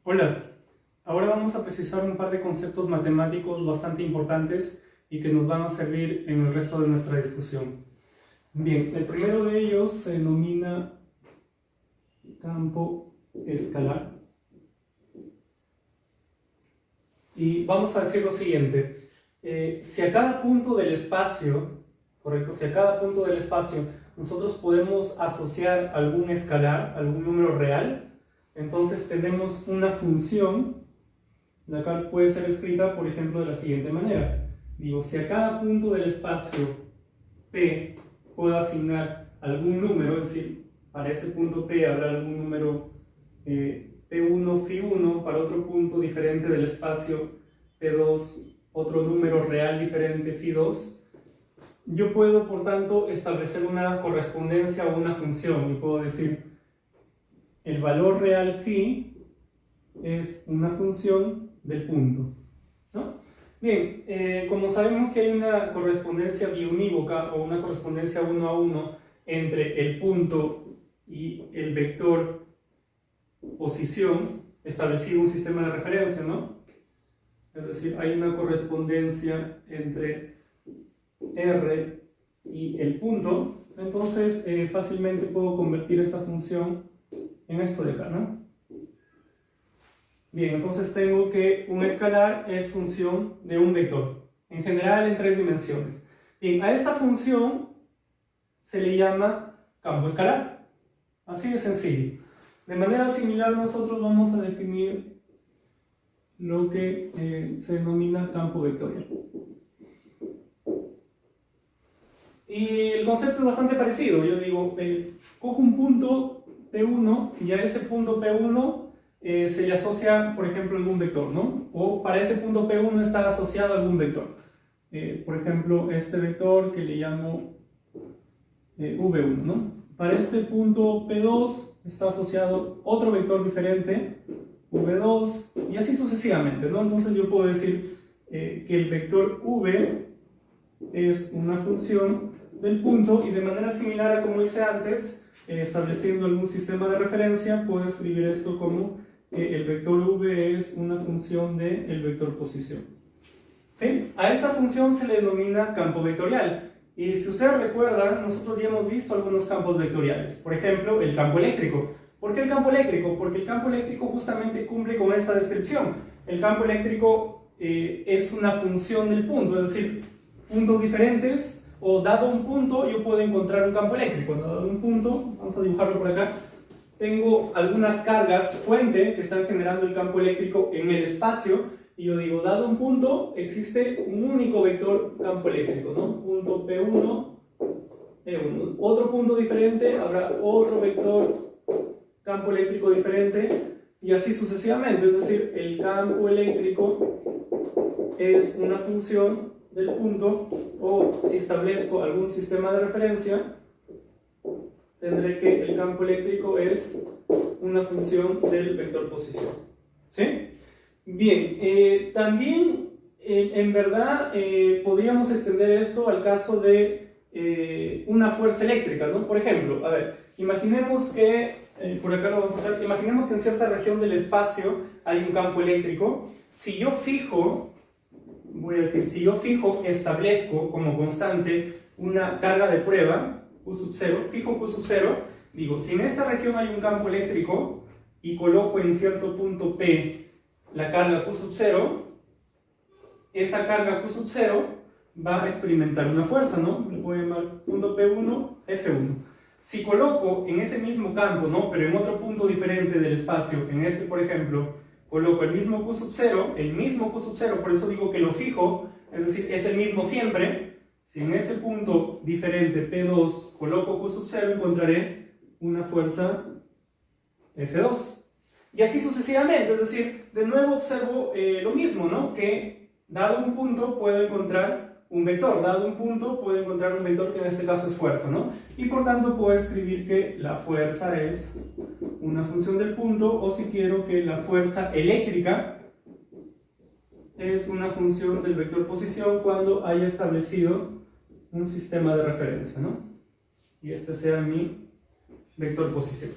Hola, ahora vamos a precisar un par de conceptos matemáticos bastante importantes y que nos van a servir en el resto de nuestra discusión. Bien, el primero de ellos se denomina campo escalar. Y vamos a decir lo siguiente, si a cada punto del espacio, correcto, si a cada punto del espacio nosotros podemos asociar algún escalar, algún número real, entonces tenemos una función, la cual puede ser escrita, por ejemplo, de la siguiente manera. Digo, si a cada punto del espacio P puedo asignar algún número, es decir, para ese punto P habrá algún número P1, Φ1, para otro punto diferente del espacio P2, otro número real diferente Φ2, yo puedo, por tanto, establecer una correspondencia o una función y puedo decir el valor real φ es una función del punto, ¿no? Bien, como sabemos que hay una correspondencia biunívoca o una correspondencia 1 a 1 entre el punto y el vector posición establecido en un sistema de referencia, ¿no? Es decir, hay una correspondencia entre R y el punto, entonces fácilmente puedo convertir esta función en esto de acá, ¿no? Bien, entonces tengo que un escalar es función de un vector, en general en 3 dimensiones. Bien, a esta función se le llama campo escalar, así de sencillo. De manera similar nosotros vamos a definir lo que se denomina campo vectorial. Y el concepto es bastante parecido. Yo digo, cojo un punto P1 y a ese punto P1 se le asocia, por ejemplo, algún vector, ¿no? O para ese punto P1 está asociado a algún vector. Por ejemplo, este vector que le llamo V1, ¿no? Para este punto P2 está asociado otro vector diferente, V2, y así sucesivamente, ¿no? Entonces yo puedo decir que el vector V es una función del punto y de manera similar a como hice antes, estableciendo algún sistema de referencia, puedo escribir esto como que el vector v es una función del vector posición. ¿Sí? A esta función se le denomina campo vectorial. Y si ustedes recuerdan, nosotros ya hemos visto algunos campos vectoriales. Por ejemplo, el campo eléctrico. ¿Por qué el campo eléctrico? Porque el campo eléctrico justamente cumple con esta descripción. El campo eléctrico es una función del punto, es decir, puntos diferentes, o dado un punto yo puedo encontrar un campo eléctrico. Dado un punto, vamos a dibujarlo por acá, tengo algunas cargas fuente que están generando el campo eléctrico en el espacio, y yo digo, dado un punto, existe un único vector campo eléctrico, ¿no? Punto P1, P1. Otro punto diferente, habrá otro vector campo eléctrico diferente, y así sucesivamente. Es decir, el campo eléctrico es una función del punto, o si establezco algún sistema de referencia, tendré que el campo eléctrico es una función del vector posición. ¿Sí? Bien, también en verdad podríamos extender esto al caso de una fuerza eléctrica, ¿no? Por ejemplo, a ver, imaginemos que, por acá lo vamos a hacer, imaginemos que en cierta región del espacio hay un campo eléctrico. Si yo fijo, voy a decir, si yo establezco como constante una carga de prueba, Q sub 0, fijo Q sub 0, digo, si en esta región hay un campo eléctrico y coloco en cierto punto P la carga Q sub 0, esa carga Q sub 0 va a experimentar una fuerza, ¿no? Le puedo llamar punto P1, F1. Si coloco en ese mismo campo, ¿no? Pero en otro punto diferente del espacio, en este por ejemplo, coloco el mismo Q sub 0, por eso digo que lo fijo, es decir, es el mismo siempre. Si en este punto diferente P2 coloco Q sub 0, encontraré una fuerza F2. Y así sucesivamente, es decir, de nuevo observo lo mismo, ¿no? Que dado un punto puedo encontrar un vector, dado un punto puedo encontrar un vector que en este caso es fuerza, ¿no? Y por tanto puedo escribir que la fuerza es una función del punto, o si quiero que la fuerza eléctrica es una función del vector posición cuando haya establecido un sistema de referencia, ¿no? Y este sea mi vector posición.